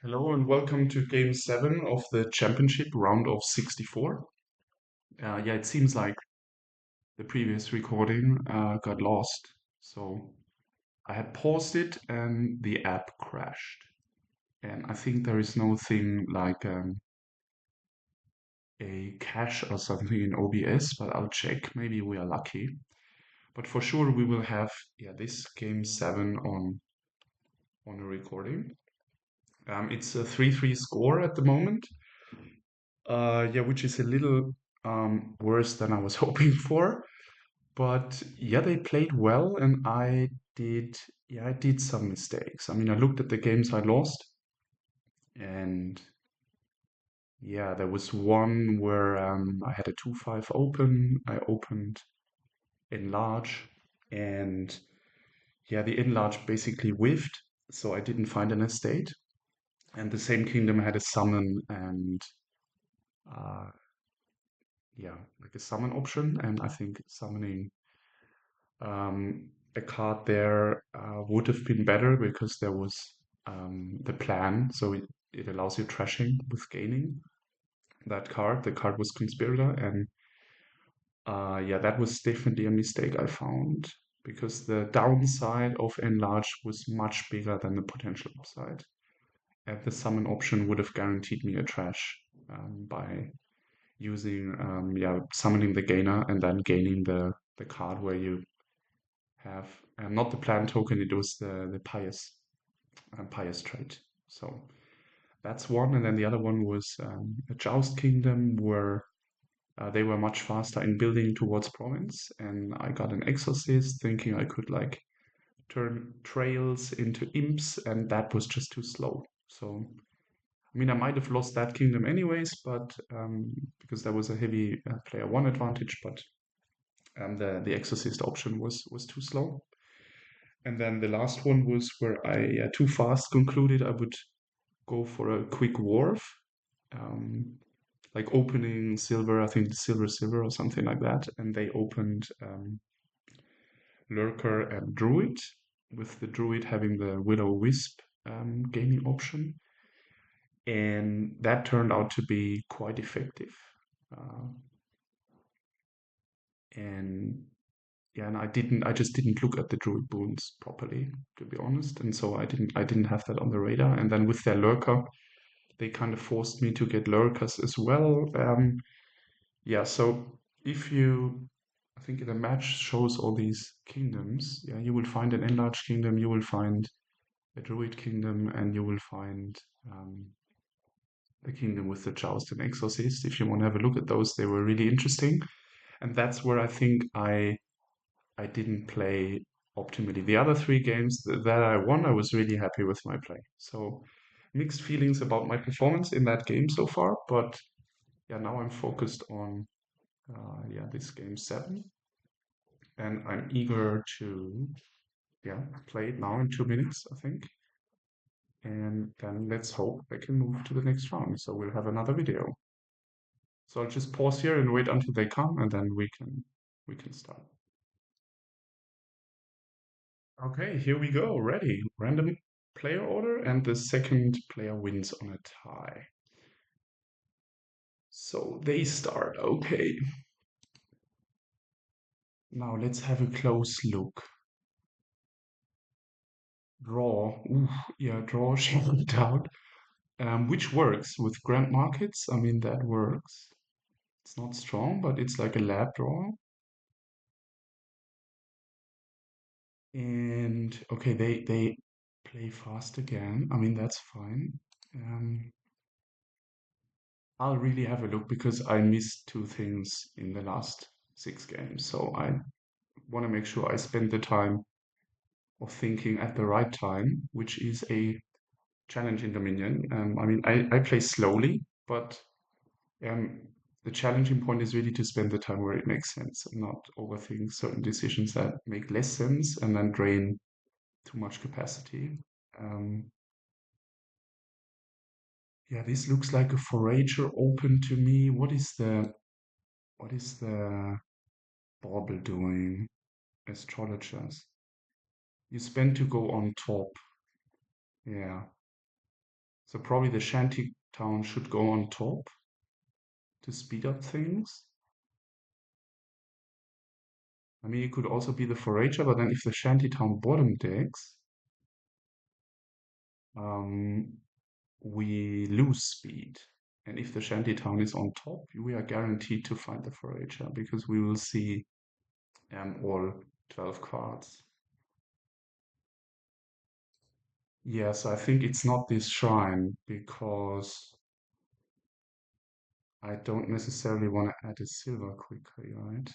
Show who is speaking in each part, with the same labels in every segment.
Speaker 1: Hello and welcome to Game 7 of the Championship round of 64. Yeah, it seems like the previous recording got lost, so I had paused it and the app crashed. And I think there is no thing like a cache or something in OBS, but I'll check. Maybe we are lucky. But for sure we will have this Game 7 on a recording. It's a 3-3 score at the moment. Which is a little worse than I was hoping for. But yeah, they played well, and I did some mistakes. I mean, I looked at the games I lost, and yeah, there was one where I had a 2-5 open. I opened enlarge, and yeah, the enlarge basically whiffed, so I didn't find an estate. And the same kingdom had a summon and uh, yeah, like a summon option, and I think summoning a card there would have been better because there was the plan, so it allows you trashing with gaining that card. The card was Conspirator, and yeah, that was definitely a mistake I found because the downside of Enlarge was much bigger than the potential upside. And the summon option would have guaranteed me a trash by using summoning the gainer and then gaining the card where you have not the plant token, it was the pious trait. So that's one, and then the other one was a Joust kingdom where they were much faster in building towards province, and I got an Exorcist thinking I could like turn trails into imps, and that was just too slow. So I mean, I might have lost that kingdom anyways, but because there was a heavy player one advantage, but the Exorcist option was too slow. And then the last one was where I too fast concluded I would go for a quick wharf, um, like opening silver, I think silver or something like that. And they opened Lurker and Druid, with the Druid having the Willow Wisp gaming option. And that turned out to be quite effective. Uh, and yeah, and I just didn't look at the Druid boons properly, to be honest. And so I didn't have that on the radar. And then with their Lurker, they kind of forced me to get lurkers as well. Yeah, so if you, I think the match shows all these kingdoms. Yeah, you will find an enlarged kingdom, you will find a druid kingdom, and you will find the kingdom with the Joust and Exorcist. If you want to have a look at those, they were really interesting. And that's where I think I didn't play optimally. The other three games that I won, I was really happy with my play. So mixed feelings about my performance in that game so far, but yeah, now I'm focused on this game 7, and I'm eager to play it now in 2 minutes, I think, and then let's hope I can move to the next round. So we'll have another video. So I'll just pause here and wait until they come, and then we can start. Okay, here we go. Ready. Random player order, and the second player wins on a tie. So they start. Okay. Now let's have a close look. Draw. Ooh, yeah, draw shut down. Which works with grand markets. I mean, that works. It's not strong, but it's like a lab draw. And okay, they play fast again. I mean, that's fine. Um, I'll really have a look because I missed two things in the last 6 games. So I want to make sure I spend the time of thinking at the right time, which is a challenge in Dominion. I mean, I play slowly, but um, the challenging point is really to spend the time where it makes sense and not overthink certain decisions that make less sense and then drain too much capacity. Um, yeah, this looks like a forager open to me. What is the bauble doing? Astrologers. You spend to go on top. Yeah. So probably the shanty town should go on top to speed up things. I mean, it could also be the forager, but then if the shantytown bottom decks, um, we lose speed. And if the shantytown is on top, we are guaranteed to find the forager because we will see all 12 cards. Yes, I think it's not this shrine because I don't necessarily want to add a silver quickly, right?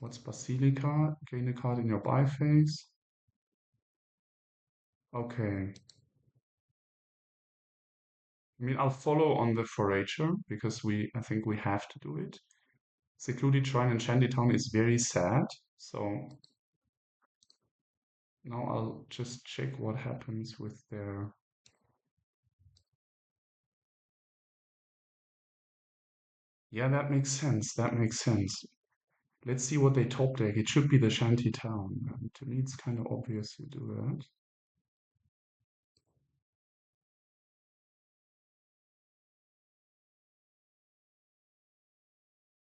Speaker 1: What's Basilica? Gain a card in your buy phase. Okay. I mean, I'll follow on the Forager because I think we have to do it. Secluded Shrine in Shantytown is very sad, so now I'll just check what happens with their... Yeah, that makes sense, that makes sense. Let's see what they top deck. It should be the Shantytown. To me, it's kind of obvious you do that.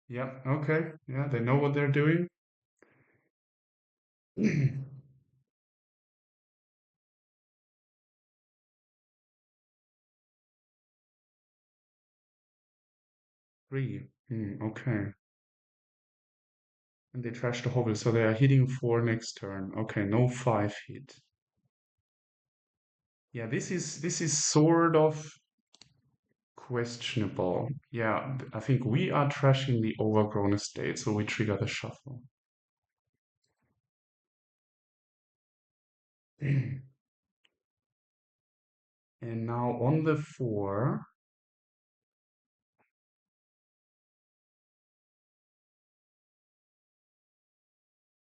Speaker 1: Yeah, okay. Yeah, they know what they're doing. 3. Okay. And they trash the hovel, so they are hitting 4 next turn. Okay, no 5 hit. Yeah, this is sort of questionable. Yeah, I think we are trashing the overgrown estate, so we trigger the shuffle. And now on the 4,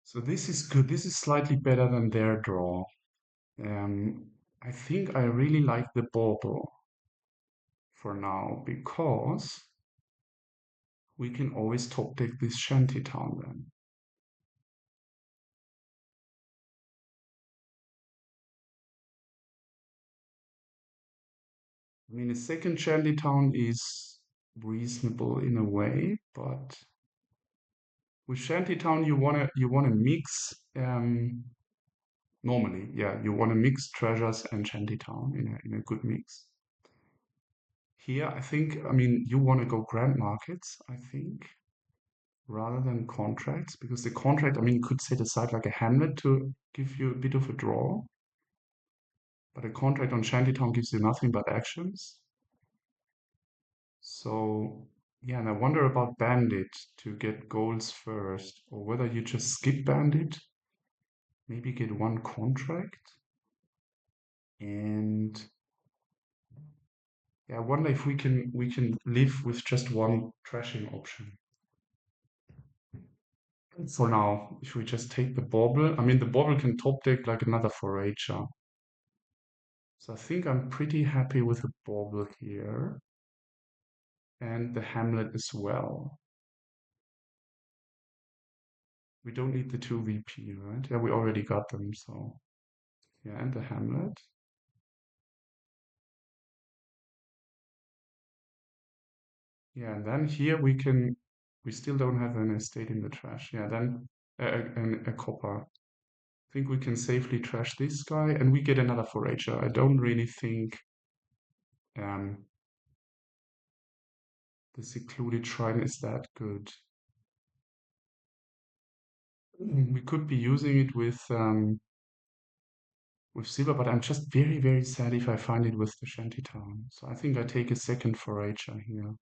Speaker 1: so this is good. This is slightly better than their draw. I think I really like the bauble for now because we can always top deck this shantytown then. I mean, a second shantytown is reasonable in a way, but with shantytown you wanna mix normally, yeah, you wanna mix treasures and shantytown in a good mix. Here, I think, I mean, you wanna go grand markets, I think, rather than contracts, because the contract, I mean, you could set aside like a hamlet to give you a bit of a draw, but a contract on shantytown gives you nothing but actions. So yeah, and I wonder about Bandit to get goals first, or whether you just skip Bandit, maybe get one contract, and yeah, I wonder if we can live with just one trashing option. For now, if we just take the bauble, I mean the bauble can top deck like another forager. So I think I'm pretty happy with the bauble here. And the hamlet as well. We don't need the 2 VP, right? Yeah, we already got them, so yeah, and the hamlet. Yeah, and then here we still don't have an estate in the trash. Yeah, then a copper. I think we can safely trash this guy, and we get another forager. I don't really think um, the secluded shrine is that good. We could be using it with silver, but I'm just very, very sad if I find it with the shantytown. So I think I take a second forager here.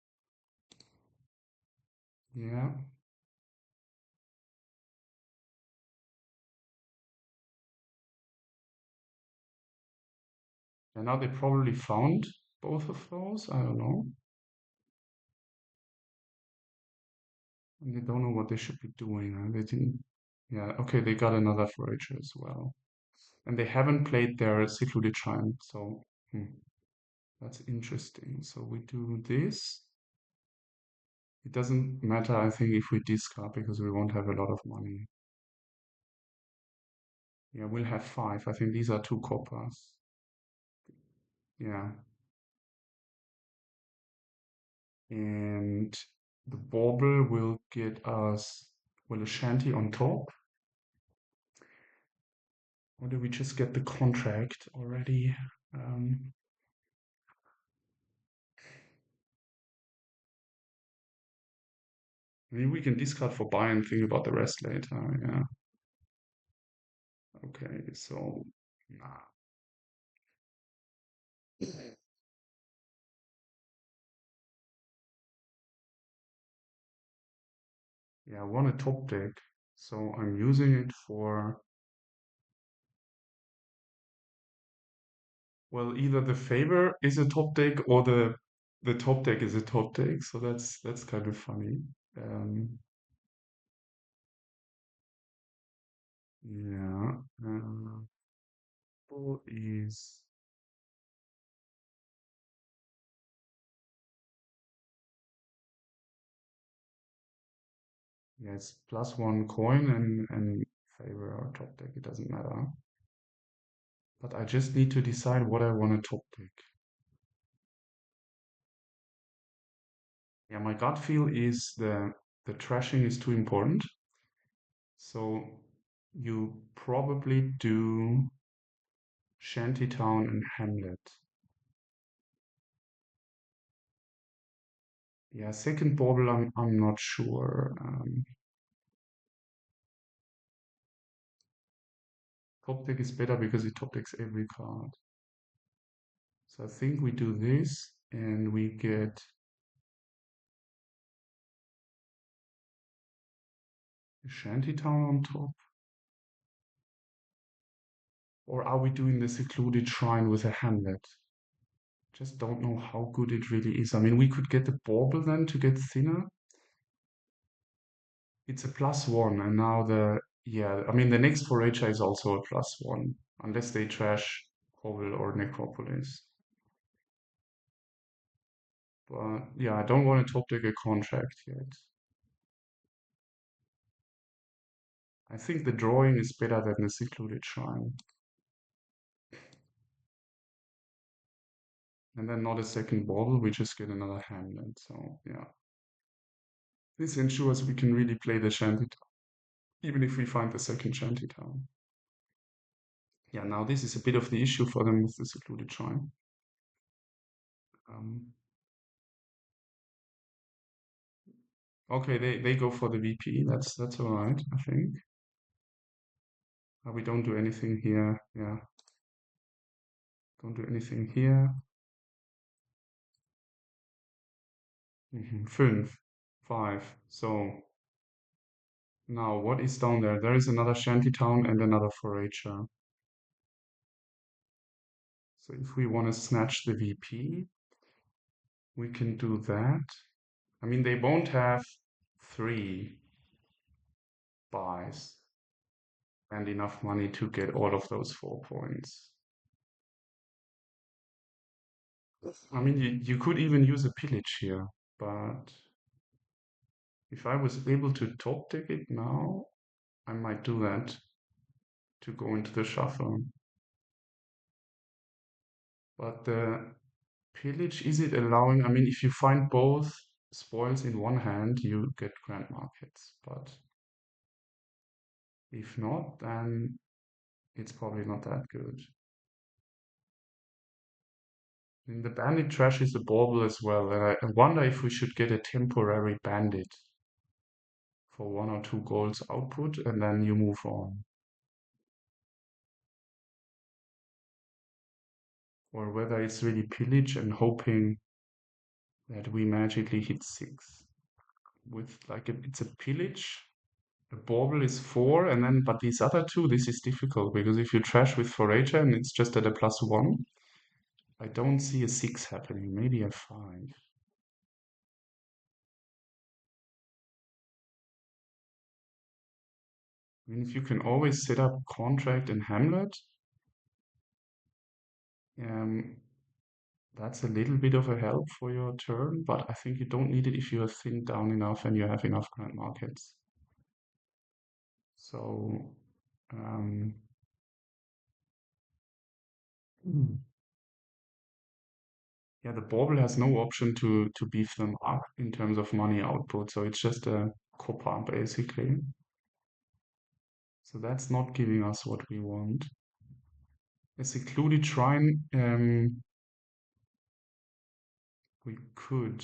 Speaker 1: Yeah. And now they probably found both of those. I don't know. And they don't know what they should be doing. Huh? They didn't. Yeah, okay, they got another forager as well. And they haven't played their secluded shrine, so that's interesting. So we do this. It doesn't matter, I think, if we discard because we won't have a lot of money. Yeah, we'll have 5. I think these are 2 coppers. Yeah. And the bauble will get us, well, a shanty on top. Or do we just get the contract already? I mean, we can discard for buy and think about the rest later. Yeah. Okay, so nah. Yeah, I want a top deck, so I'm using it for, well, either the favor is a top deck or the top deck is a top deck. So that's kind of funny. Um, yeah. What is yeah, it's +1 coin and favor or top deck. It doesn't matter. But I just need to decide what I want to top deck. Yeah, my gut feel is the trashing is too important. So you probably do Shantytown and Hamlet. Yeah, second bauble, I'm not sure. Top deck is better because it top decks every card. So I think we do this and we get a Shantytown on top. Or are we doing the secluded shrine with a Hamlet? Just don't know how good it really is. I mean, we could get the bauble then to get thinner. It's a +1, and now yeah, I mean, the next Forager is also a +1, unless they trash Hovel or Necropolis. But yeah, I don't want to top deck a contract yet. I think the drawing is better than the secluded shrine. And then not a second bauble, we just get another Hamlet. So yeah. This ensures we can really play the Shantytown, even if we find the second Shantytown. Yeah, now this is a bit of the issue for them with the secluded shrine. Okay, they go for the VP. That's all right, I think. We don't do anything here. Yeah, don't do anything here. 5, 5. So now what is down there? There is another Shantytown and another Forager. So if we want to snatch the VP, we can do that. I mean, they won't have 3 buys and enough money to get all of those 4 points. I mean, you could even use a pillage here, but if I was able to top deck it now, I might do that to go into the shuffle. But the pillage, is it allowing? I mean, if you find both spoils in one hand, you get grand markets. But if not, then it's probably not that good. And the bandit trash is a bauble as well, and I wonder if we should get a temporary bandit for 1 or 2 golds output, and then you move on. Or whether it's really pillage and hoping that we magically hit 6 with like it's a pillage. The bauble is 4, and then but these other 2, this is difficult because if you trash with Forager and it's just at a +1, I don't see a 6 happening. Maybe a 5. I mean, if you can always set up contract and Hamlet, um, that's a little bit of a help for your turn, but I think you don't need it if you are thin down enough and you have enough grand markets. So, um, Yeah, the bauble has no option to beef them up in terms of money output, so it's just a copper basically. So that's not giving us what we want. A secluded shrine, we could,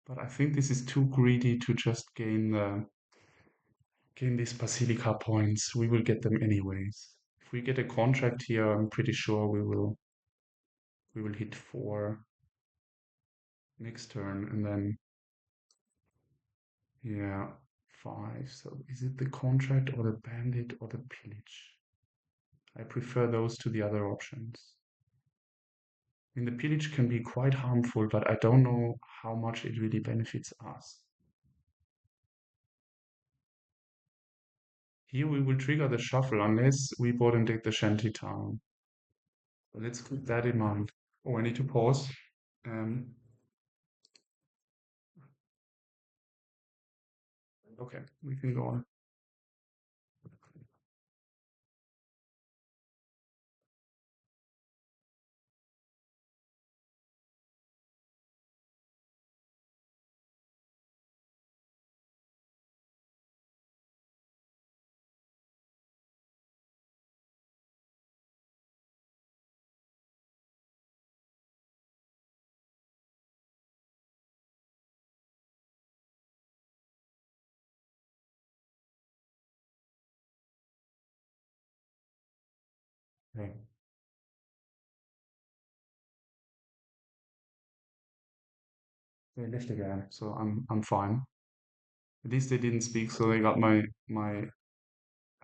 Speaker 1: but I think this is too greedy to just gain these Basilica points. We will get them anyways. If we get a contract here, I'm pretty sure we will hit 4 next turn, and then yeah, 5. So is it the contract or the bandit or the pillage? I prefer those to the other options. I mean, the pillage can be quite harmful, but I don't know how much it really benefits us. Here we will trigger the shuffle unless we board and take the shanty town. So let's keep that in mind. Oh, I need to pause. Um, okay, we can go on. Okay. They left again, so I'm fine. At least they didn't speak, so they got my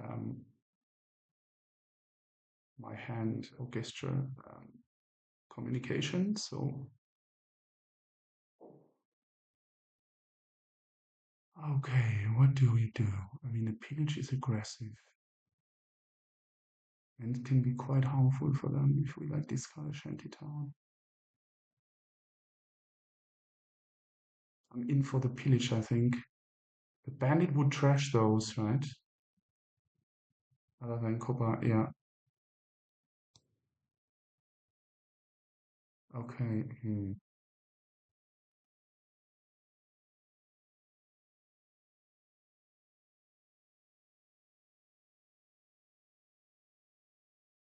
Speaker 1: um, my hand or gesture communication. So okay, what do we do? I mean, the pillage is aggressive, and it can be quite harmful for them if we like discard a shanty town. I'm in for the pillage, I think. The bandit would trash those, right? Other than copper, yeah. Okay.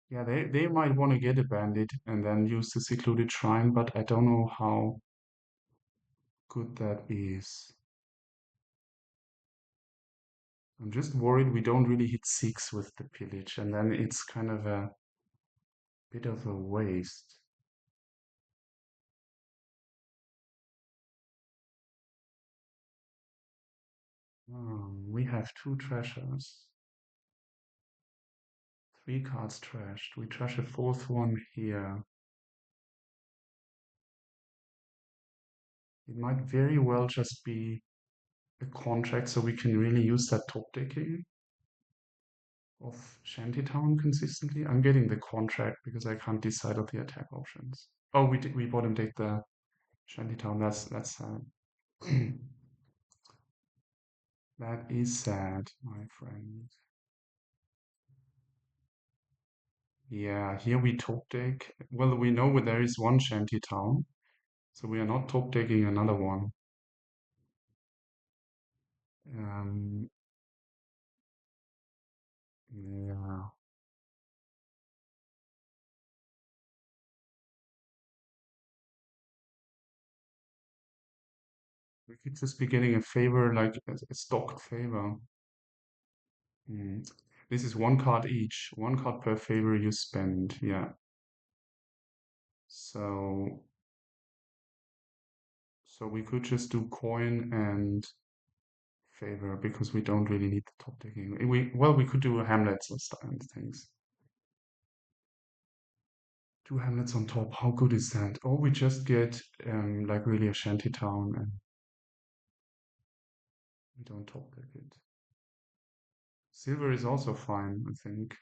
Speaker 1: Yeah, they might want to get a bandit and then use the secluded shrine, but I don't know how good that is. I'm just worried we don't really hit 6 with the pillage, and then it's kind of a bit of a waste. We have 2 treasures. 3 cards trashed. We trash a 4th one here. It might very well just be a contract, so we can really use that top decking of Shantytown consistently. I'm getting the contract because I can't decide on the attack options. Oh, we bottom take the Shantytown. That's sad. That is sad, my friend. Yeah, here we top deck. Well, we know where there is one Shantytown, so we are not top decking another one. Um, yeah. We could just be getting a favor, like a stocked favor. Mm. This is 1 card each, 1 card per favor you spend. Yeah. So we could just do coin and favor because we don't really need the top decking. We could do hamlets and things. 2 hamlets on top. How good is that? Or we just get like really a shanty town and we don't top deck it. Silver is also fine, I think.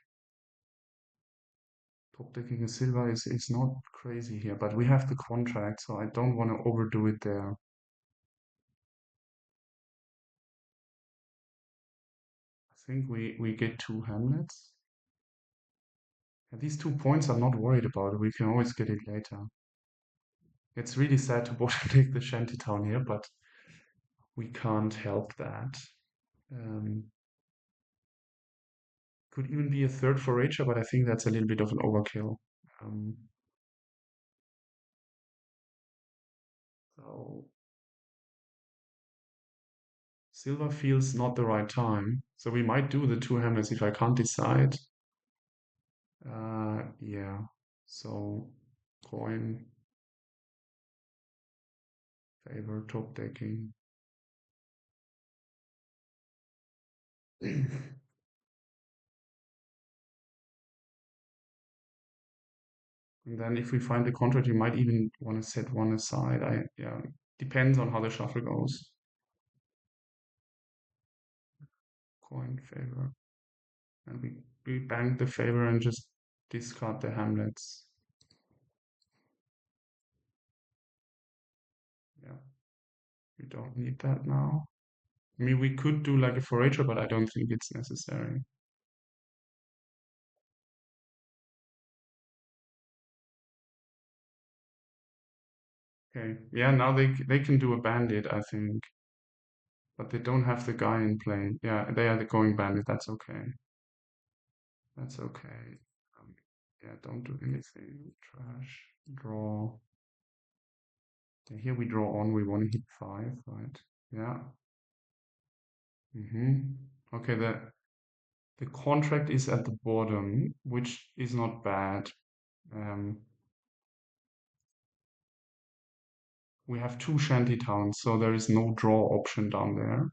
Speaker 1: Top decking a silver is not crazy here, but we have the contract, so I don't want to overdo it there. I think we get 2 hamlets. And these 2 points I'm not worried about. We can always get it later. It's really sad to take the shantytown here, but we can't help that. Um, could even be a third forager, but I think that's a little bit of an overkill. Um, so silver feels not the right time. So we might do the two hamlets if I can't decide. Yeah. So coin, favor, top decking. And then if we find the contract, you might even want to set one aside. Yeah, depends on how the shuffle goes. Coin, favor. And we bank the favor and just discard the hamlets. Yeah, we don't need that now. I mean, we could do like a forager, but I don't think it's necessary. Okay, yeah, now they can do a bandit, I think, but they don't have the guy in play. Yeah, they are the going bandit. That's okay. That's okay. Um, yeah, don't do anything. Trash. Draw. Yeah, here we draw on. We want to hit 5, right? Yeah. Okay, the contract is at the bottom, which is not bad. Um, we have 2 shanty towns, so there is no draw option down there.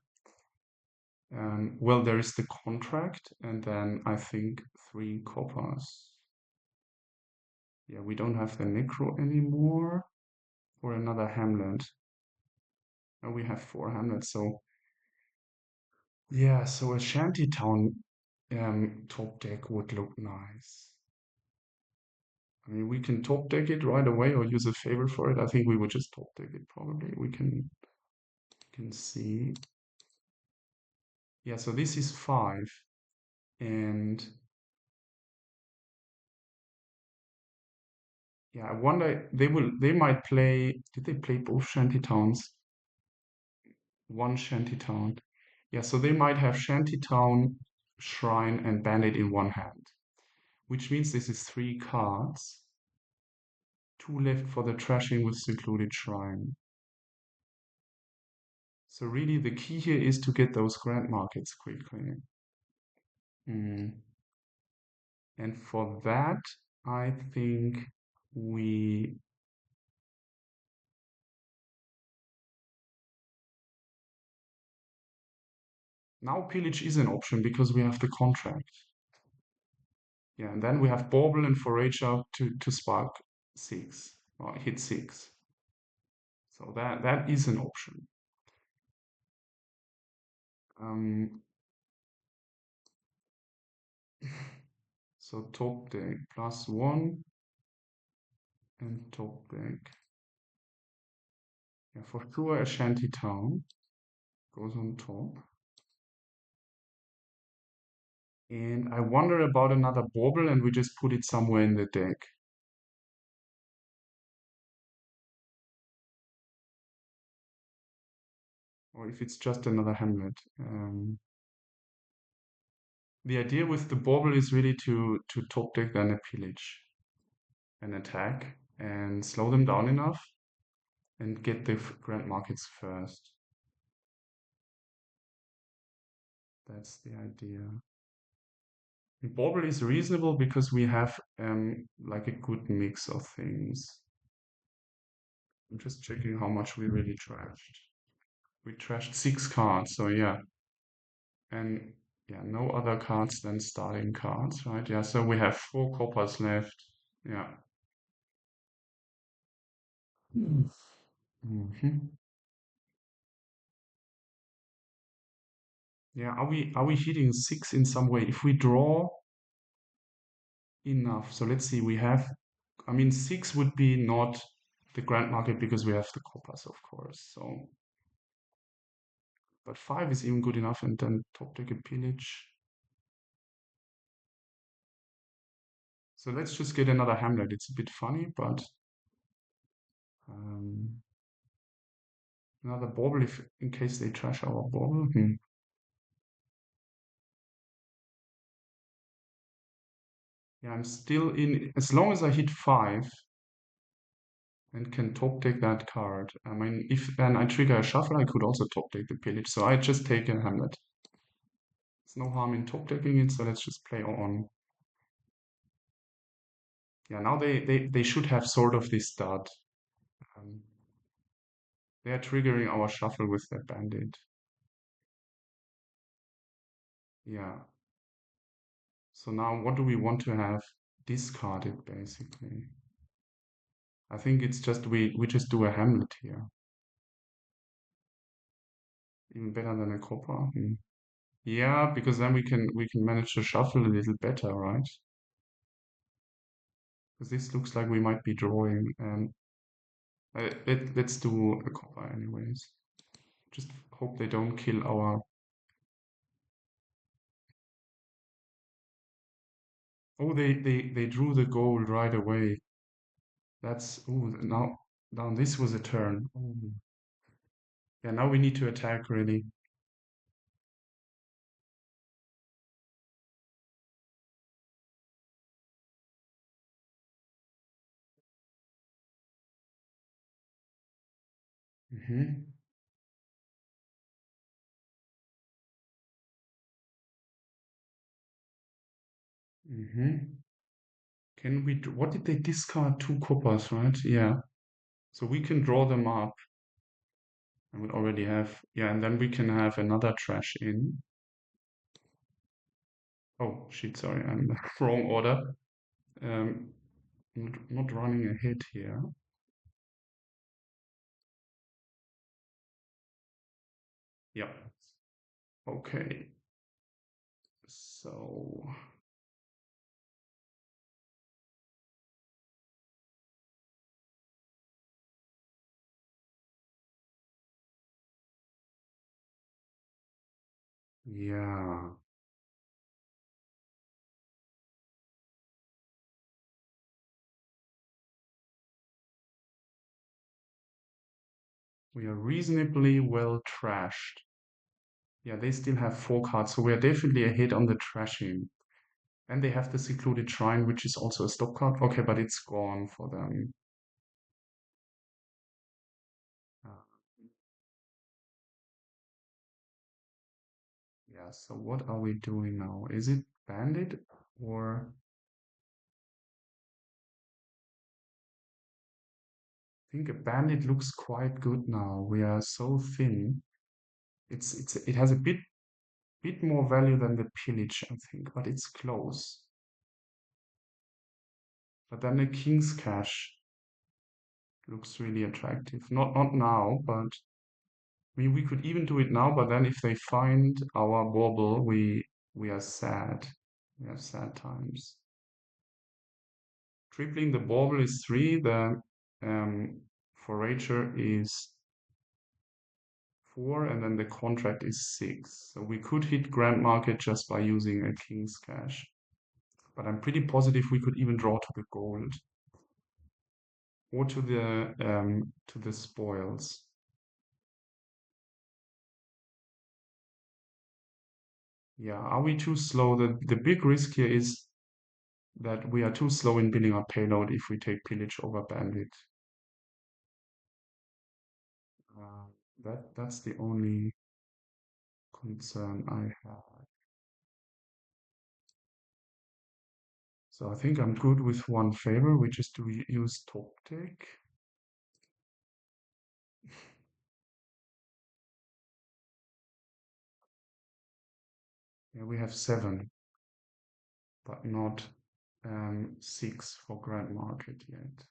Speaker 1: Well, there is the contract, and then I think 3 coppers. Yeah, we don't have the necro anymore, or another hamlet. Now we have 4 hamlets, so yeah, so a shanty town top deck would look nice. I mean, we can top deck it right away or use a favor for it. I think we would just top deck it probably. We can see. Yeah, so this is 5, and yeah, I wonder they might play. Did they play both shanty towns? One shanty town. Yeah, so they might have shanty town, shrine, and bandit in one hand, which means this is 3 cards. 2 left for the trashing with secluded shrine. So really the key here is to get those grand markets quickly. And for that, I think we now pillage is an option because we have the contract. Yeah, and then we have bauble and forager to spark 6 or hit 6. So that is an option. So top deck +1 and top deck. Yeah, for sure a shanty town goes on top. And I wonder about another bauble and we just put it somewhere in the deck. Or if it's just another hamlet. The idea with the bauble is really to top deck then a pillage, an attack, and slow them down enough and get the grand markets first. That's the idea. The bauble is reasonable because we have like a good mix of things. I'm just checking how much we really trashed. We trashed 6 cards, so yeah. And yeah, no other cards than starting cards, right? Yeah, so we have 4 coppers left. Yeah. Mm-hmm. Yeah, are we hitting 6 in some way? If we draw enough, so let's see, we have, I mean, 6 would be not the grand market because we have the coppers, of course. So, but 5 is even good enough, and then top deck a pillage. So let's just get another hamlet. It's a bit funny, but Another bauble if in case they trash our bauble. Yeah, I'm still in. As long as I hit 5 and can top deck that card. I mean, if then I trigger a shuffle, I could also top deck the pillage. So I just take a Hamlet. There's no harm in top decking it, so let's just play on. Yeah, now they should have sort of this stud. Um, they are triggering our shuffle with their bandit. Yeah. So now what do we want to have discarded basically? I think it's just we just do a Hamlet here. Even better than a copper. Yeah, because then we can manage to shuffle a little better, right? Because this looks like we might be drawing. Let's do a copper anyways. Just hope they don't kill our. Oh, they drew the gold right away. That's now this was a turn. Oh. Yeah, now we need to attack really. Mm-hmm. Mm-hmm. Can we? What did they discard? Two coppers, right? Yeah. So we can draw them up. And we already have. Yeah, and then we can have another trash in. Oh shit! Sorry, I'm in the wrong order. Um, not running ahead here. Yeah. Okay. So yeah, we are reasonably well trashed. Yeah, they still have 4 cards, so we are definitely ahead on the trashing. And they have the secluded shrine, which is also a stop card. Okay, but it's gone for them. Uh, yeah, so what are we doing now? Is it bandit or I think a bandit looks quite good now. We are so thin. It has a bit more value than the pillage, I think, but it's close. But then the king's cash looks really attractive. Not now, but I mean we could even do it now, but then if they find our bauble, we are sad. We have sad times. Tripling the bauble is 3, the forager is 4, and then the contract is 6. So we could hit grand market just by using a king's cash. But I'm pretty positive we could even draw to the gold or to the spoils. Yeah, are we too slow? The big risk here is that we are too slow in building our payload if we take pillage over bandit. Uh, that's the only concern I have. So I think I'm good with one favor, which is to use top deck. Yeah, we have 7, but not 6 for grand market yet.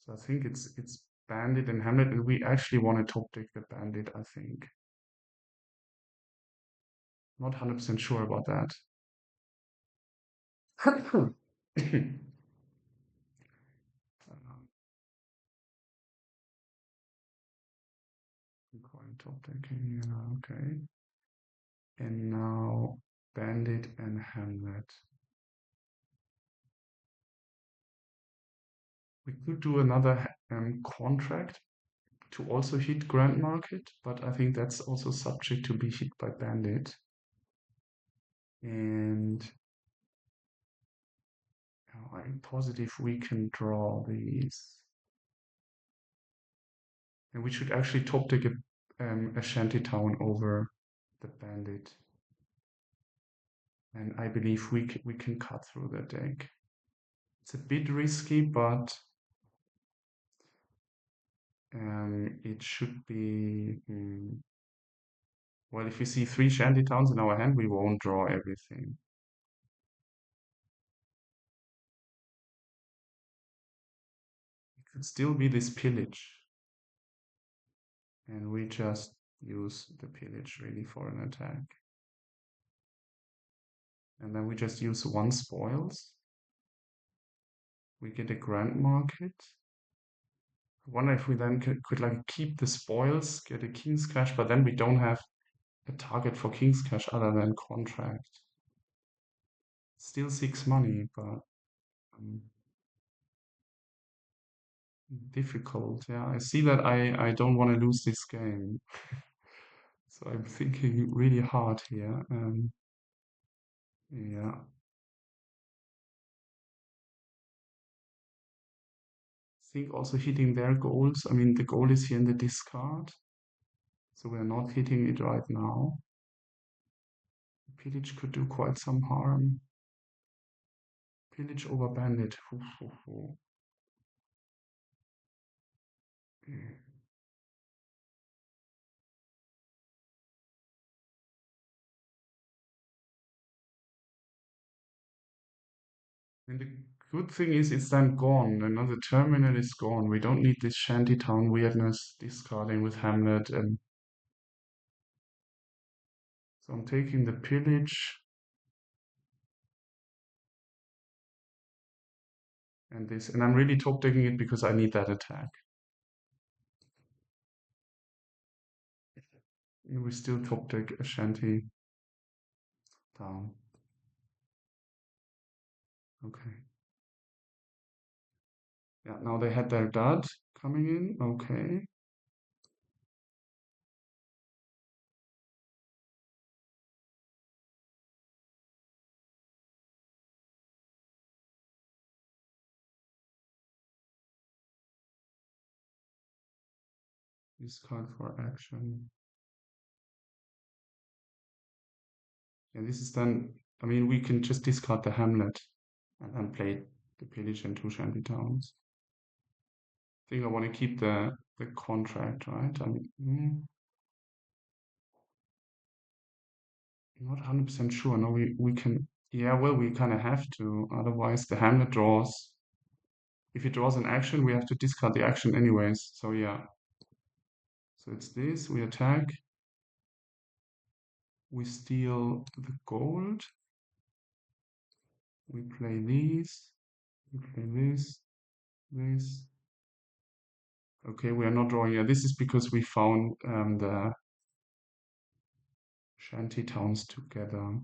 Speaker 1: So I think it's bandit and hamlet, and we actually want to top deck the bandit, I think. Not 100% sure about that. Coin top decking, yeah, okay. And now bandit and hamlet. We could do another contract to also hit Grand Market, but I think that's also subject to be hit by Bandit. And I'm positive we can draw these. And we should actually top deck a shantytown over the Bandit. And I believe we can cut through the deck. It's a bit risky, but it should be... well, if we see 3 shantytowns in our hand, we won't draw everything. It could still be this pillage. And we just use the pillage really for an attack. And then we just use 1 spoils. We get a grand market. I wonder if we then could like keep the spoils, get a King's Cash, but then we don't have a target for King's Cash other than contract. Still 6 money, but difficult. Yeah, I see that I don't want to lose this game. So I'm thinking really hard here. Yeah. I think also hitting their goals. I mean, the goal is here in the discard. So we're not hitting it right now. Pillage could do quite some harm. Pillage over Bandit. And the good thing is it's then gone. Another terminal is gone. We don't need this shantytown weirdness discarding with Hamlet. And so I'm taking the pillage. And this. And I'm really top decking it because I need that attack. And we still top deck a shanty down. Okay. Yeah, now they had their dud coming in. Okay. Discard for action. And this is then, I mean, we can just discard the Hamlet and then play the pillage and 2 shanty towns. I think I want to keep the contract, right? I mean, not 100% sure. No, we can, yeah, well, we kind of have to. Otherwise, the Hamlet draws. If it draws an action, we have to discard the action anyways. So, yeah. So it's this, we attack. We steal the gold. We play these. We play this. This. Okay, we are not drawing. Yeah, this is because we found the shanty towns together.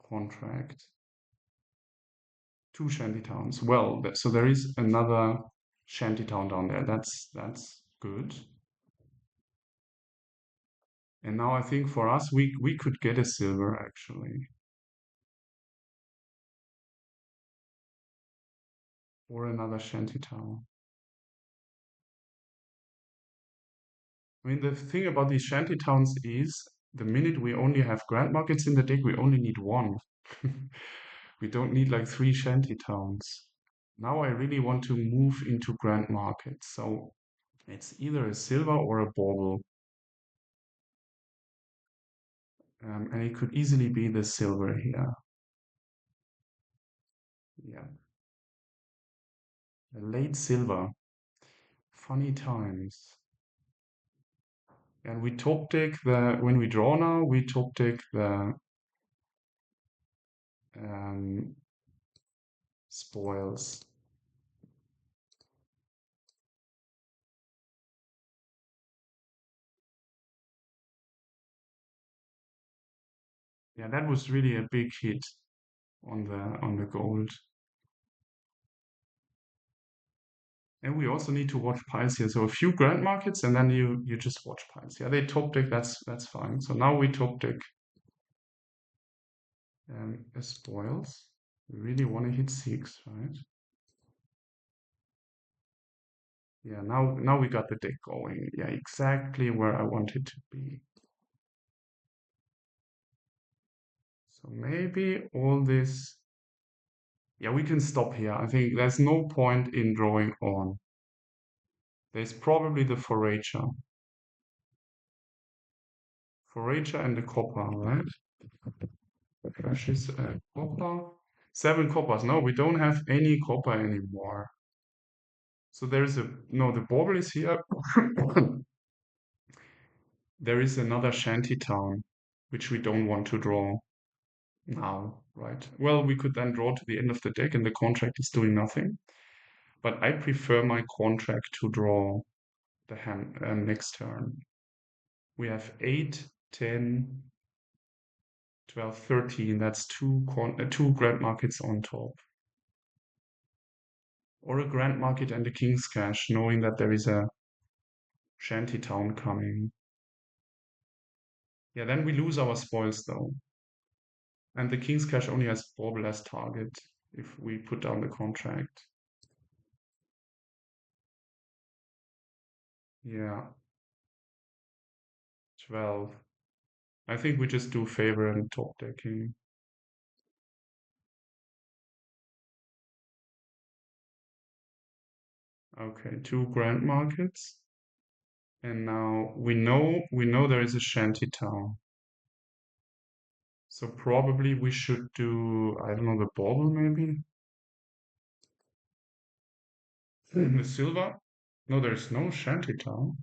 Speaker 1: Contract. 2 shanty towns. Well, so there is another shanty town down there. That's good. And now I think for us, we could get a silver actually, or another shanty town. I mean, the thing about these shanty towns is the minute we only have grand markets in the deck, we only need 1. We don't need like 3 shanty towns. Now I really want to move into grand markets. So it's either a silver or a bauble. And it could easily be the silver here. Yeah. A late silver. Funny times. And we top deck when we draw now, we top deck the spoils. Yeah, that was really a big hit on the gold. And we also need to watch piles here. So a few grand markets, and then you just watch piles. Yeah, they top deck. That's fine. So now we top deck spoils. We really want to hit 6, right? Yeah, now we got the deck going. Yeah, exactly where I want it to be. So maybe all this. Yeah, we can stop here. I think there's no point in drawing on. There's probably the Forager. Forager and the copper, right? Crashes copper. 7 coppers. No, we don't have any copper anymore. So there's a no, the bauble is here. There is another shanty town, which we don't want to draw now, right? Well, we could then draw to the end of the deck and the contract is doing nothing. But I prefer my contract to draw the hand next turn. We have 8, 10, 12, 13. That's two grand markets on top. Or a grand market and a king's cash, knowing that there is a shanty town coming. Yeah, then we lose our spoils though. And the king's cash only has bauble as target if we put down the contract. Yeah. 12. I think we just do favor and top decking. Okay, 2 grand markets. And now we know there is a shanty town. So probably we should do, I don't know, the bauble maybe? The silver? No, there's no shanty town.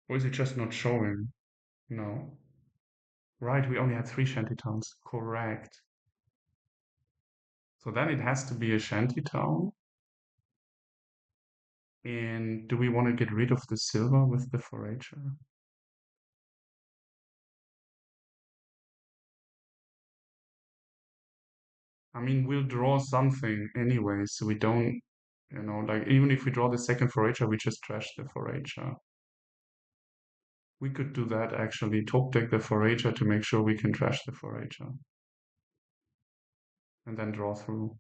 Speaker 1: Or is it just not showing? No. Right, we only had 3 shanty towns. Correct. So then it has to be a shanty town. And do we want to get rid of the silver with the forager? I mean, we'll draw something anyway, so we don't, like even if we draw the second forager, we just trash the forager. We could do that actually, top deck the forager to make sure we can trash the forager. And then draw through.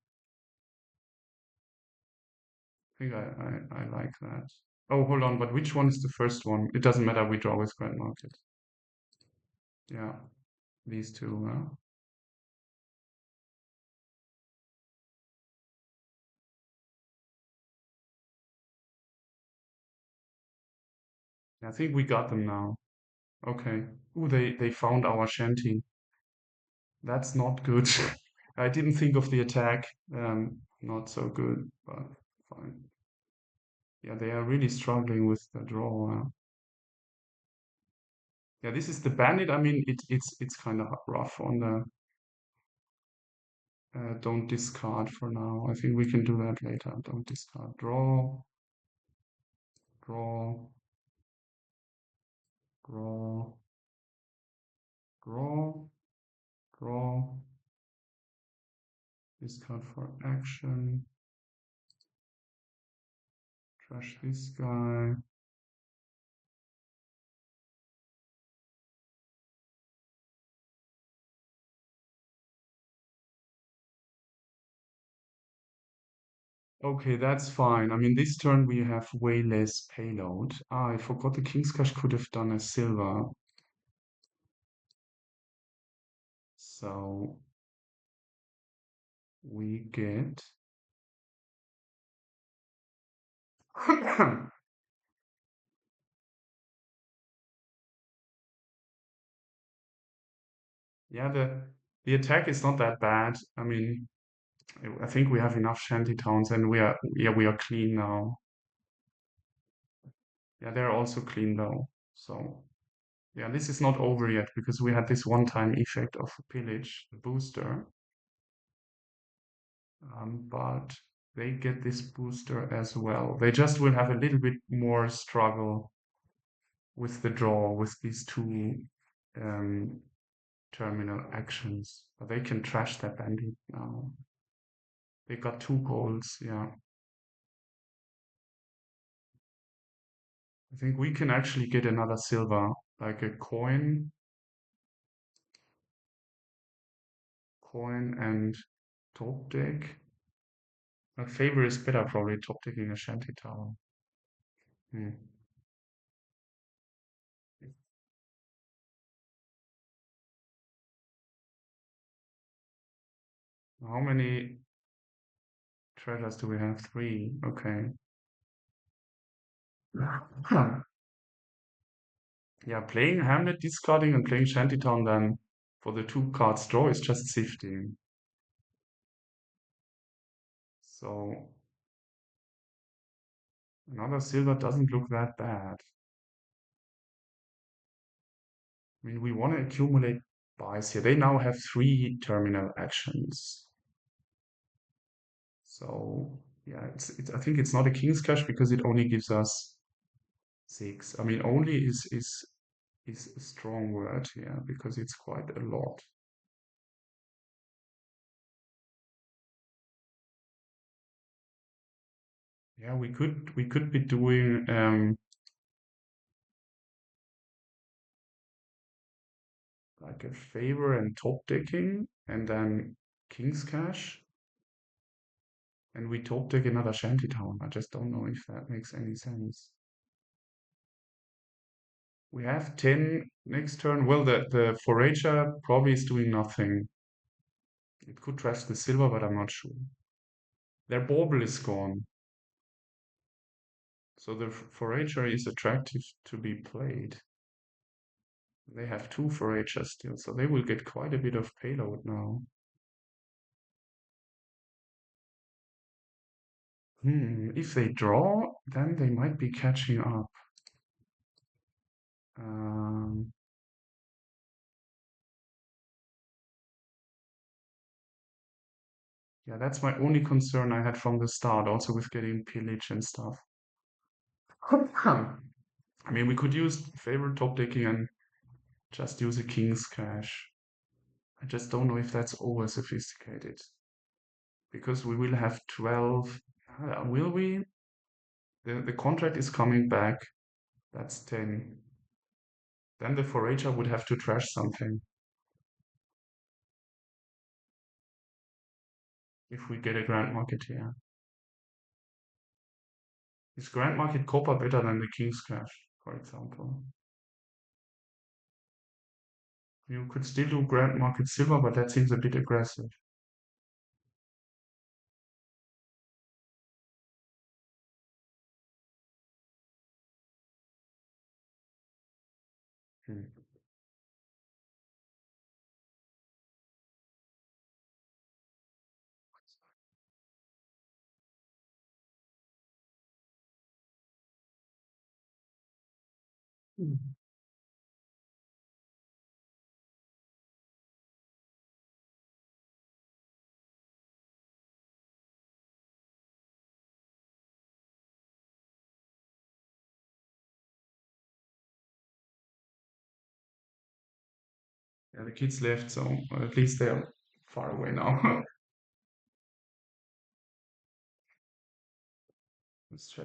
Speaker 1: I think I like that. Oh, hold on, but which one is the first one? It doesn't matter, we draw with grand market. Yeah, these two. I think we got them now. Okay. Ooh, they found our shanty. That's not good. I didn't think of the attack. Not so good, but fine. Yeah, they are really struggling with the draw. Yeah, this is the bandit. I mean, it's kind of rough on the. Don't discard for now. I think we can do that later. Don't discard. Draw, draw, draw, draw, draw. Discard for action. Trash this guy. Okay, that's fine. I mean, this turn we have way less payload. Ah, I forgot the King's Cash could have done a silver. So we get yeah, the attack is not that bad. I mean, I think we have enough shanty towns and we are clean now. Yeah, they're also clean though. So yeah, this is not over yet because we had this one-time effect of pillage, the booster. But they get this booster as well. They just will have a little bit more struggle with the draw with these two um, terminal actions. But they can trash that bandit now. They got 2 goals, yeah. I think we can actually get another silver, like a coin and top deck. My favorite is better, probably top decking a shanty town. Hmm. How many treasures do we have? Three. Okay. Huh. Yeah, playing Hamlet, discarding, and playing Shantytown then for the two cards draw is just sifting. So another silver doesn't look that bad. I mean, we want to accumulate buys here. They now have three terminal actions. So yeah, I think it's not a King's Cash because it only gives us six. I mean, only is a strong word here because it's quite a lot. Yeah, we could be doing like a favor and top decking and then King's Cash and we top deck another Shantytown. I just don't know if that makes any sense. We have 10 next turn. Well, the Forager probably is doing nothing. It could trash the silver, but I'm not sure. Their bauble is gone. So the Forager is attractive to be played. They have two Foragers still, so they will get quite a bit of payload now. If they draw, then they might be catching up. Um, yeah, that's my only concern I had from the start, also with getting pillage and stuff. I mean, we could use favorite top decking and just use a King's Cash. I just don't know if that's over sophisticated. Because we will have 12. Will we? The contract is coming back. That's 10. Then the Forager would have to trash something if we get a Grand Marketeer. Is Grand Market Copper better than the King's Cash, for example? You could still do Grand Market Silver, but that seems a bit aggressive. Hmm. Yeah, the kids left, so at least they're far away now.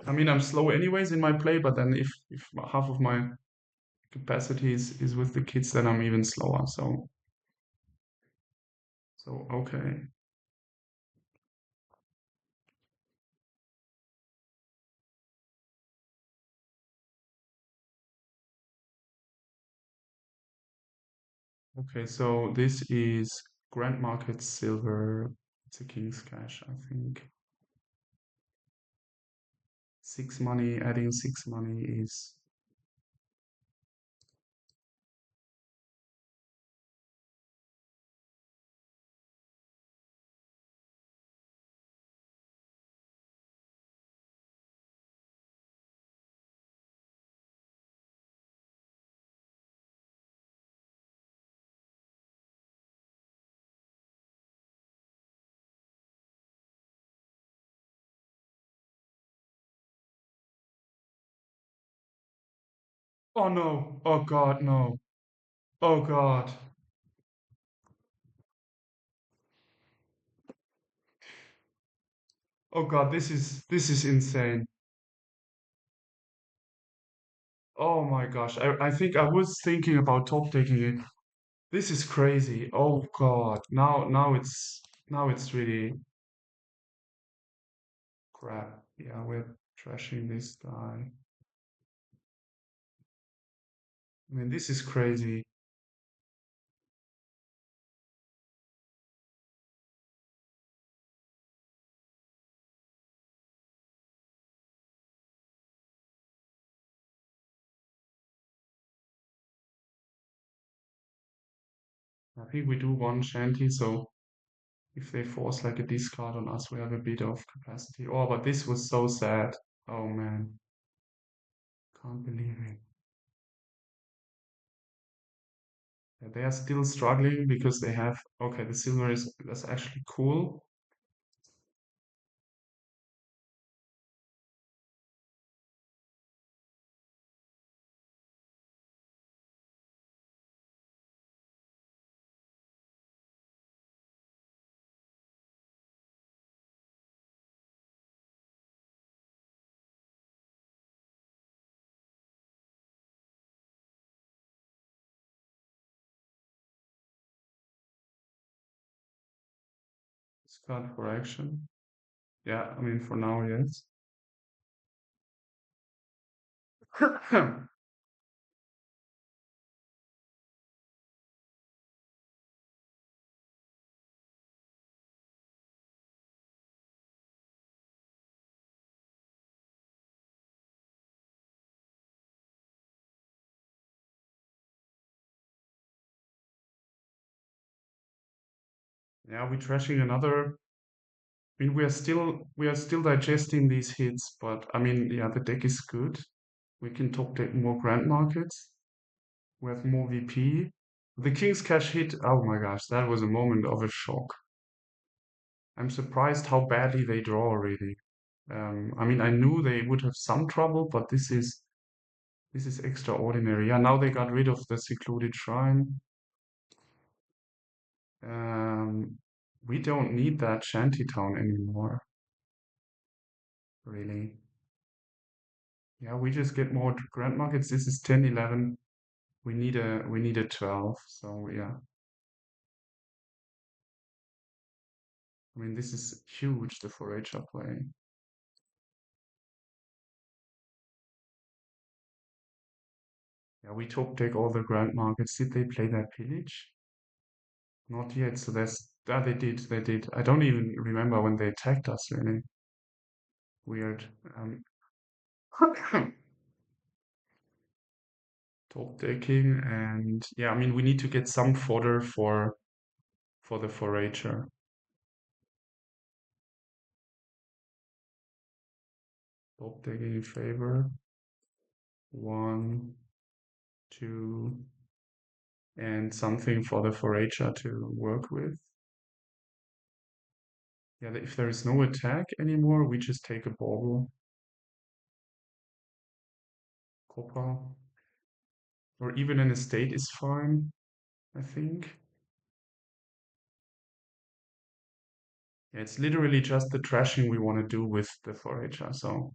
Speaker 1: I mean, I'm slow anyways in my play, but then if half of my capacity is with the kids, then I'm even slower. So okay. Okay, so this is Grand Market Silver. It's a King's Cash, I think. 6 money, adding 6 money is. Oh no! Oh God, no! Oh God! Oh God! This is insane. Oh my gosh. I think I was thinking about top taking it. This is crazy. Oh God. Now it's really crap. Yeah, we're trashing this guy. I mean, this is crazy. I think we do one shanty, so if they force like a discard on us, we have a bit of capacity. Oh, but this was so sad. Oh man, can't believe it. Yeah, they are still struggling because they have, okay, the silver is that's actually cool. Discard for action. Yeah, I mean for now, yes. Yeah, we're trashing another. I mean, we are still digesting these hits, but I mean, yeah, the deck is good. We can top deck more grand markets. We have more VP. The King's Cash hit. Oh my gosh, that was a moment of a shock. I'm surprised how badly they draw already. I mean, I knew they would have some trouble, but this is extraordinary. Yeah, now they got rid of the secluded shrine. Um, we don't need that shantytown anymore, really. Yeah, we just get more grand markets. This is 10, 11. We need a 12. So yeah, I mean this is huge. The Foray are playing. Yeah, we top take all the grand markets. Did they play that pillage? Not yet. So that's they did. They did. I don't even remember when they attacked us. Really weird. Um, top taking and yeah. I mean we need to get some fodder for the forager. Top taking in favor. One, two, and something for the forager to work with. Yeah, if there is no attack anymore, we just take a bauble, copper, or even an estate is fine, I think. Yeah, it's literally just the trashing we want to do with the forager, so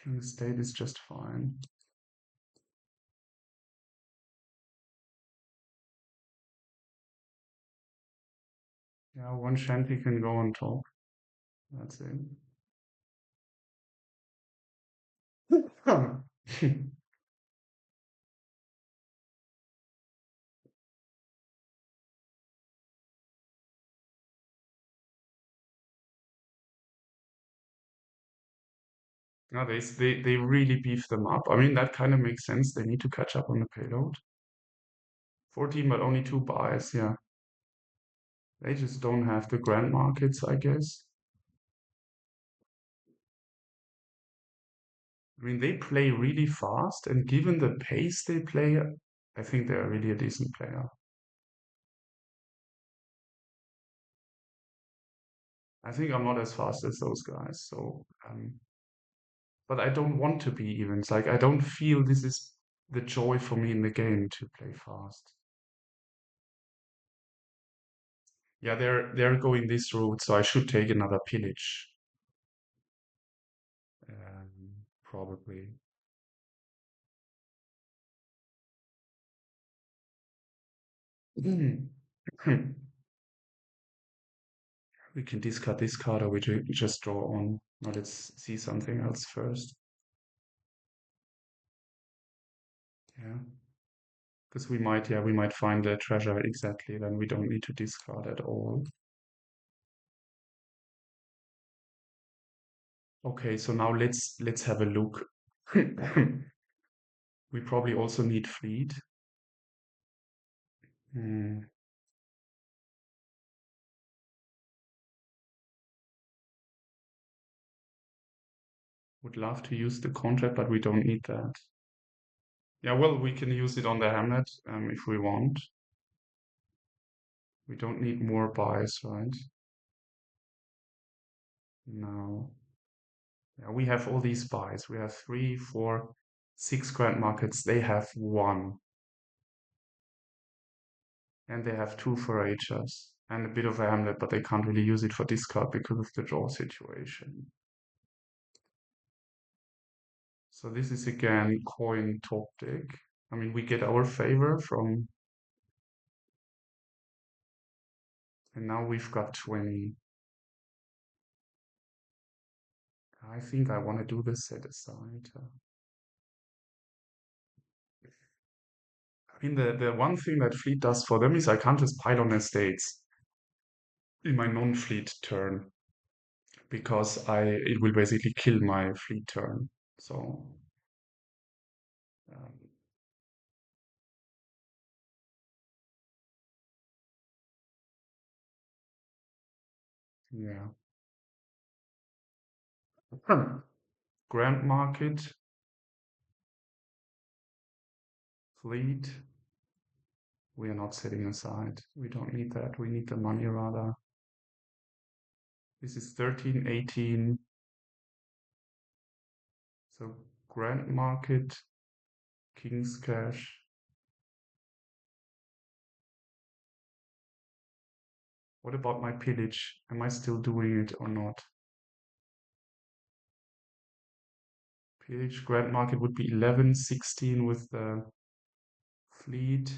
Speaker 1: an estate is just fine. Yeah, one shanty can go on top. That's it. No, they really beef them up. I mean, that kind of makes sense. They need to catch up on the payload. 14, but only two buys. Yeah, they just don't have the grand markets, I guess. I mean, they play really fast, and given the pace they play, I think they're really a decent player. I think I'm not as fast as those guys, so but I don't want to be even. It's like I don't feel this is the joy for me in the game to play fast. Yeah, they're going this route, so I should take another pillage. Um, probably. We can discard this card or we just draw on. Now let's see something else first. Yeah. Because we might find a treasure exactly, then we don't need to discard at all. Okay, so now let's have a look. We probably also need fleet. Hmm. Would love to use the contract, but we don't need that. Yeah, well, we can use it on the hamlet if we want. We don't need more buys, right? No. Yeah, we have all these buys. We have 3, 4, 6 grand markets. They have 1. And they have 2 foragers and a bit of a hamlet, but they can't really use it for discard because of the draw situation. So this is again coin top deck. I mean, we get our favor from, and now we've got 20. I think I want to do the set aside. I mean, the one thing that fleet does for them is I can't just pile on estates in my non-fleet turn because it will basically kill my fleet turn. So um, yeah. Grand market, fleet. We are not setting aside. We don't need that. We need the money rather. This is 13, 18. So grand market, king's cash. What about my pillage? Am I still doing it or not? Pillage grand market would be 11, 16 with the fleet.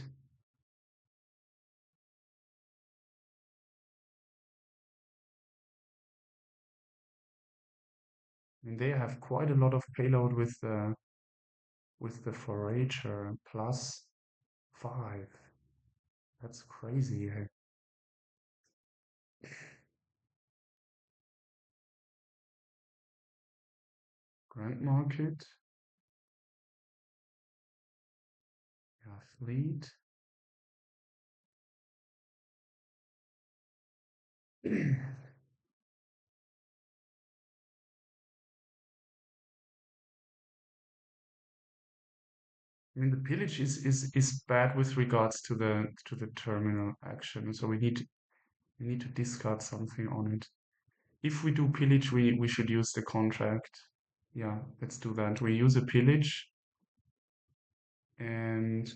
Speaker 1: I mean, they have quite a lot of payload with the forager plus 5. That's crazy. Eh? Grand market. Yeah, fleet. I mean, the pillage is bad with regards to the terminal action, so we need to discard something on it. If we do pillage, we should use the contract. Yeah, let's do that. We use a pillage and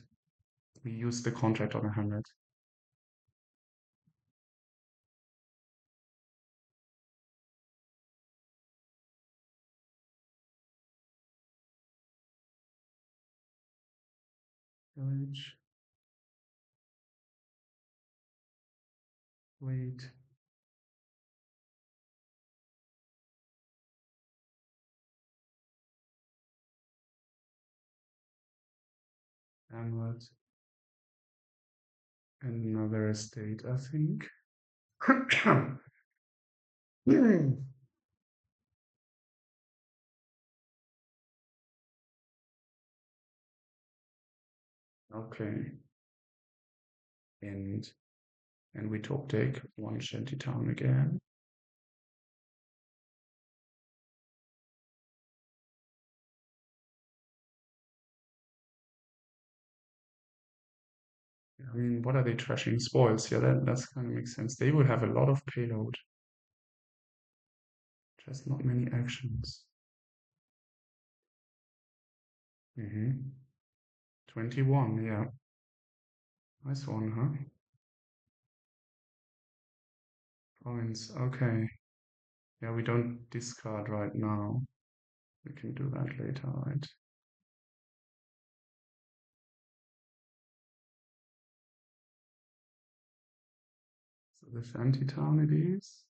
Speaker 1: we use the contract on a hamlet. Pillage. Wait. Hamlet. And another estate, I think. Okay. And we top take one shanty town again. I mean, what are they trashing? Spoils. Yeah, that's kind of makes sense. They will have a lot of payload. Just not many actions. 21, yeah. Nice one, huh? Points. Okay. Yeah, we don't discard right now. We can do that later, right? So the shanty town it is.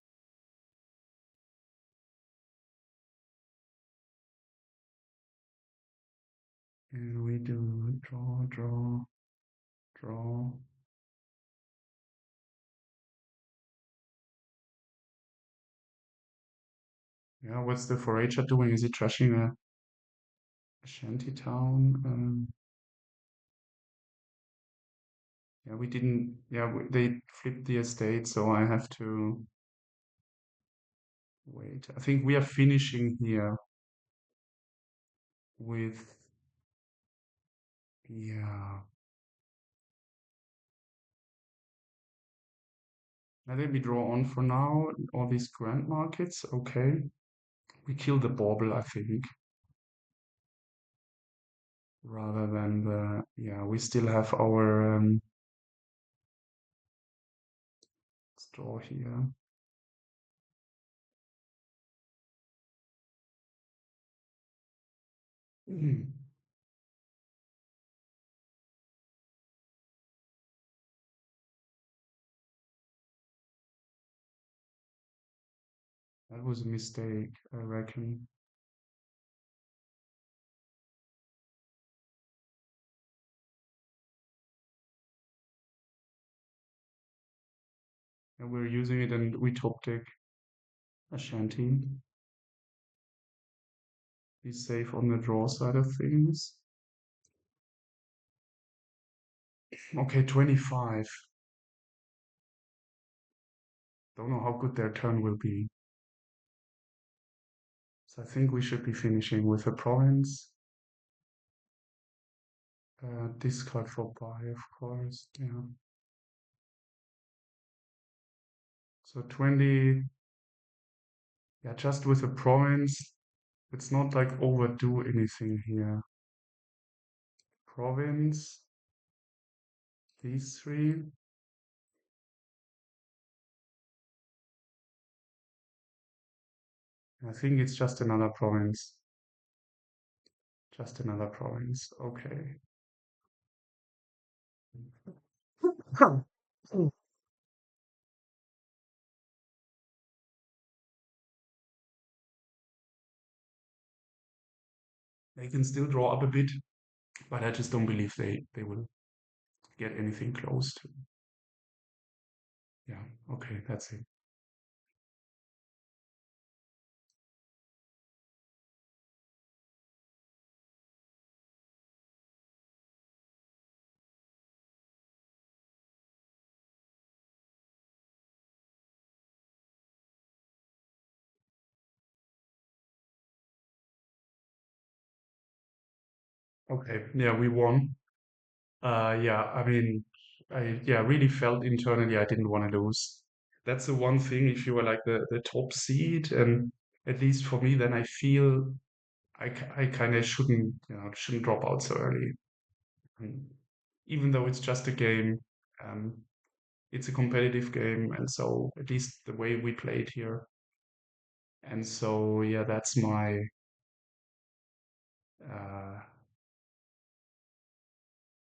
Speaker 1: And we do draw, draw, draw. Yeah, what's the Forager doing? Is he trashing a shanty town? Yeah, we didn't. Yeah, they flipped the estate, so I have to wait. I think we are finishing here with. Yeah. Now let me draw on for now. All these grand markets. Okay. We kill the bauble, I think, rather than the. Yeah, we still have our store here. Mm. That was a mistake, I reckon. And we're using it and we top deck a shanty. Be safe on the draw side of things. Okay, 25. Don't know how good their turn will be. So I think we should be finishing with a province. Discard for buy, of course. Yeah. So 20. Yeah, just with a province. It's not like overdo anything here. Province. These three. I think it's just another province. Just another province. Okay. They can still draw up a bit, but I just don't believe they will get anything close to. Yeah, okay, that's it. Okay, yeah, we won. Yeah, I mean, I yeah really felt internally I didn't want to lose. That's the one thing. If you were like the top seed, and at least for me, then I feel I kind of shouldn't drop out so early. And even though it's just a game, um, it's a competitive game, and so at least the way we played here. And so yeah, that's my uh,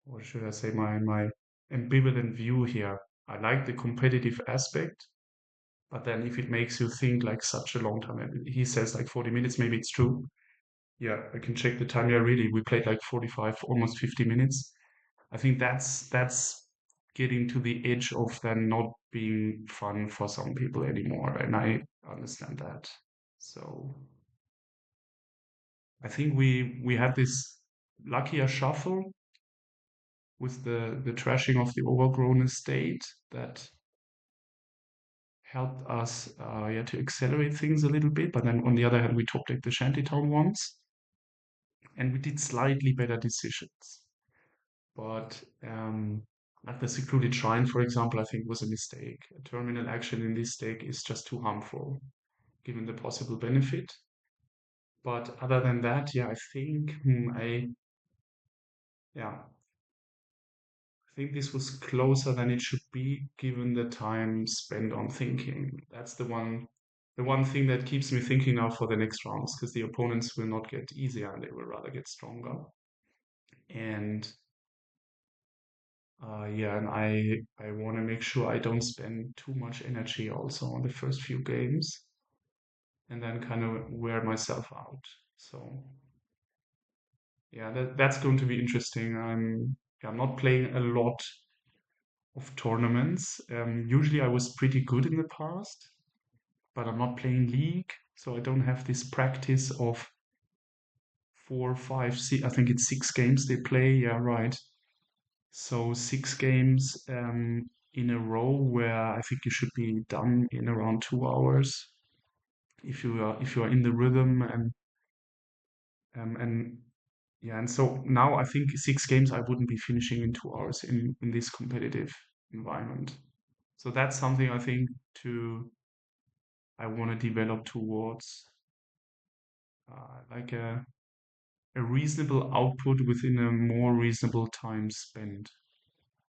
Speaker 1: what should I say, my ambivalent view here. I like the competitive aspect, but then if it makes you think like such a long time, and he says like 40 minutes, maybe it's true. Yeah, I can check the time. Yeah, really, we played like 45, almost 50 minutes. I think that's getting to the edge of then not being fun for some people anymore, and I understand that. So I think we had this luckier shuffle with the trashing of the overgrown estate that helped us yeah to accelerate things a little bit. But then on the other hand, we top decked the shantytown once, and we did slightly better decisions. But like the secluded shrine, for example, I think was a mistake. A terminal action in this deck is just too harmful, given the possible benefit. But other than that, yeah, I think yeah, I think this was closer than it should be, given the time spent on thinking. That's the one the one thing that keeps me thinking now for the next rounds, because the opponents will not get easier and they will rather get stronger. And yeah, and I want to make sure I don't spend too much energy also on the first few games, and then kind of wear myself out. So yeah, that's going to be interesting. I'm not playing a lot of tournaments. Usually I was pretty good in the past, but I'm not playing League, so I don't have this practice of four, five, six, I think it's 6 games they play. Yeah, right. So 6 games in a row where I think you should be done in around 2 hours if you are in the rhythm and yeah, and so now I think 6 games I wouldn't be finishing in 2 hours in this competitive environment. So that's something I think to I want to develop towards like a reasonable output within a more reasonable time spent.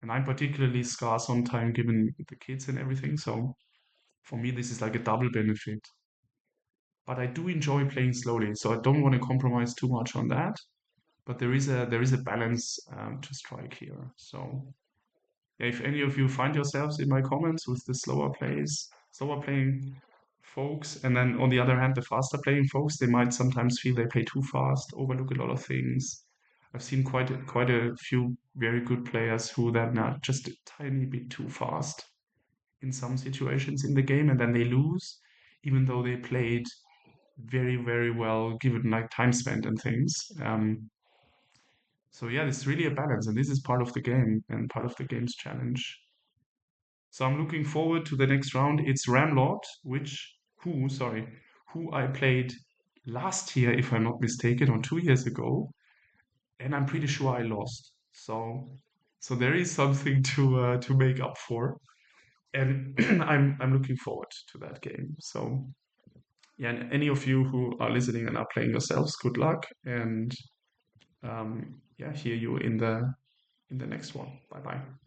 Speaker 1: And I'm particularly scarce on time given the kids and everything. So for me, this is like a double benefit. But I do enjoy playing slowly, so I don't want to compromise too much on that. But there is a balance to strike here. So yeah, if any of you find yourselves in my comments with the slower playing folks, and then on the other hand, the faster playing folks, they might sometimes feel they play too fast, overlook a lot of things. I've seen quite a few very good players who then are just a tiny bit too fast in some situations in the game, and then they lose, even though they played very, very well given like time spent and things. So yeah, it's really a balance, and this is part of the game and part of the game's challenge. So I'm looking forward to the next round. It's Ramlord, who I played last year, if I'm not mistaken, or 2 years ago, and I'm pretty sure I lost. So there is something to make up for, and I'm looking forward to that game. So yeah, and any of you who are listening and are playing yourselves, good luck, and yeah, hear you in the next one. Bye bye.